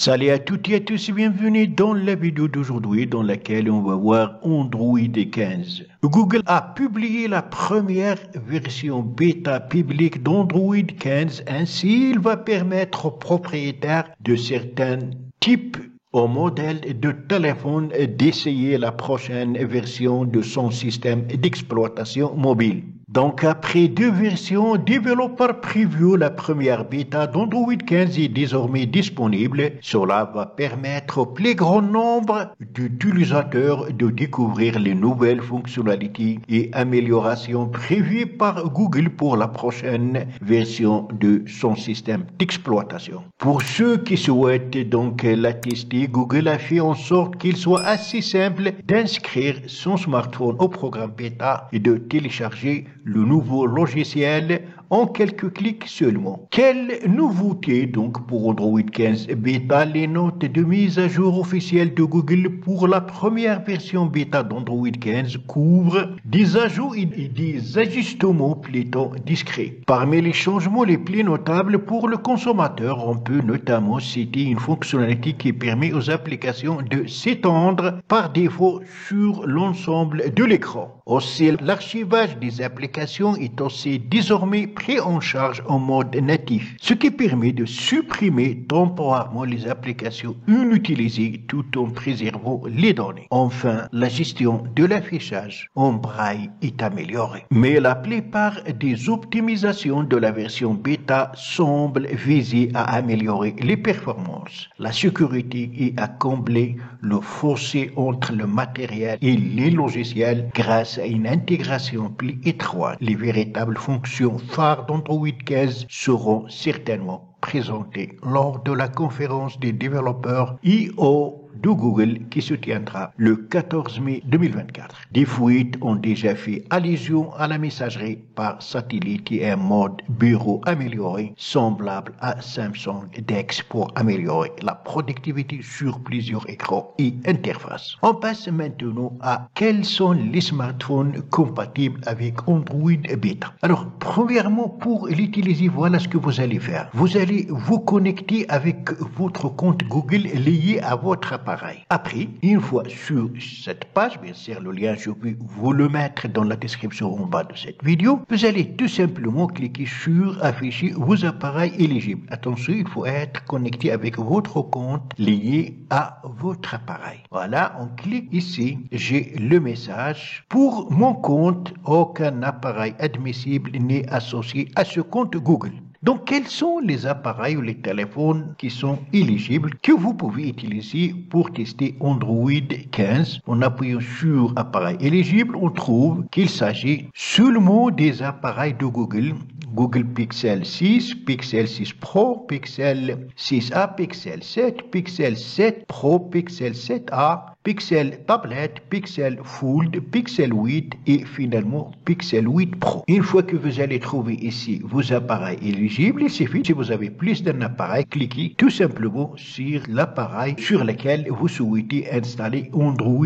Salut à toutes et à tous et bienvenue dans la vidéo d'aujourd'hui dans laquelle on va voir Android 15. Google a publié la première version bêta publique d'Android 15, ainsi il va permettre aux propriétaires de certains types ou modèles de téléphone d'essayer la prochaine version de son système d'exploitation mobile. Donc, après deux versions, Developer Preview, la première bêta d'Android 15 est désormais disponible. Cela va permettre au plus grand nombre d'utilisateurs de découvrir les nouvelles fonctionnalités et améliorations prévues par Google pour la prochaine version de son système d'exploitation. Pour ceux qui souhaitent donc la tester, Google a fait en sorte qu'il soit assez simple d'inscrire son smartphone au programme bêta et de télécharger le nouveau logiciel en quelques clics seulement. Quelle nouveauté donc pour Android 15 bêta? Les notes de mise à jour officielles de Google pour la première version bêta d'Android 15 couvrent des ajouts et des ajustements plutôt discrets. Parmi les changements les plus notables pour le consommateur, on peut notamment citer une fonctionnalité qui permet aux applications de s'étendre par défaut sur l'ensemble de l'écran. Aussi, l'archivage des applications est aussi désormais pris en charge en mode natif, ce qui permet de supprimer temporairement les applications inutilisées tout en préservant les données. Enfin, la gestion de l'affichage en braille est améliorée. Mais la plupart des optimisations de la version bêta semblent viser à améliorer les performances, la sécurité et à combler le fossé entre le matériel et les logiciels grâce à une intégration plus étroite. Les véritables fonctions phares d'Android 15 seront certainement présentées lors de la conférence des développeurs I/O de Google qui se tiendra le 14 mai 2024. Des fuites ont déjà fait allusion à la messagerie par satellite et un mode bureau amélioré semblable à Samsung DeX pour améliorer la productivité sur plusieurs écrans et interfaces. On passe maintenant à quels sont les smartphones compatibles avec Android bêta. Alors, premièrement, pour l'utiliser, voilà ce que vous allez faire. Vous allez vous connecter avec votre compte Google lié à votre appareil. Après, une fois sur cette page, bien sûr, le lien, je vais vous le mettre dans la description en bas de cette vidéo, vous allez tout simplement cliquer sur afficher vos appareils éligibles. Attention, il faut être connecté avec votre compte lié à votre appareil. Voilà, on clique ici, j'ai le message. Pour mon compte, aucun appareil admissible n'est associé à ce compte Google. Donc, quels sont les appareils ou les téléphones qui sont éligibles que vous pouvez utiliser pour tester Android 15? En appuyant sur appareil éligible, on trouve qu'il s'agit seulement des appareils de Google. Google Pixel 6, Pixel 6 Pro, Pixel 6a, Pixel 7, Pixel 7 Pro, Pixel 7a, Pixel Tablet, Pixel Fold, Pixel 8 et finalement Pixel 8 Pro. Une fois que vous allez trouver ici vos appareils éligibles, il suffit, si vous avez plus d'un appareil, cliquez tout simplement sur l'appareil sur lequel vous souhaitez installer Android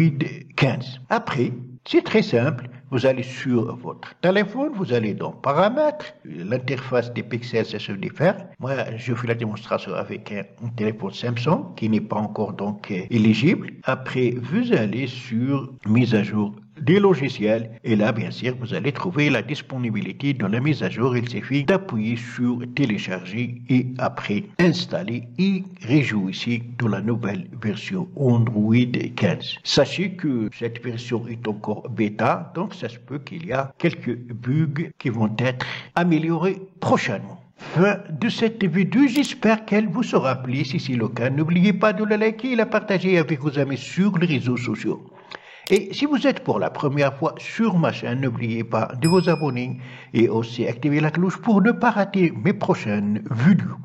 15. Après, c'est très simple. Vous allez sur votre téléphone, vous allez dans Paramètres, l'interface des pixels, ça se diffère. Moi, je fais la démonstration avec un téléphone Samsung qui n'est pas encore donc éligible. Après, vous allez sur Mise à jour des logiciels et là, bien sûr, vous allez trouver la disponibilité de la mise à jour. Il suffit d'appuyer sur Télécharger et après installer et réjouissez de la nouvelle version Android 15. Sachez que cette version est encore bêta, donc ça se peut qu'il y a quelques bugs qui vont être améliorés prochainement. Fin de cette vidéo, j'espère qu'elle vous sera plu. Si c'est le cas, n'oubliez pas de la liker et la partager avec vos amis sur les réseaux sociaux. Et si vous êtes pour la première fois sur ma chaîne, n'oubliez pas de vous abonner et aussi activer la cloche pour ne pas rater mes prochaines vidéos.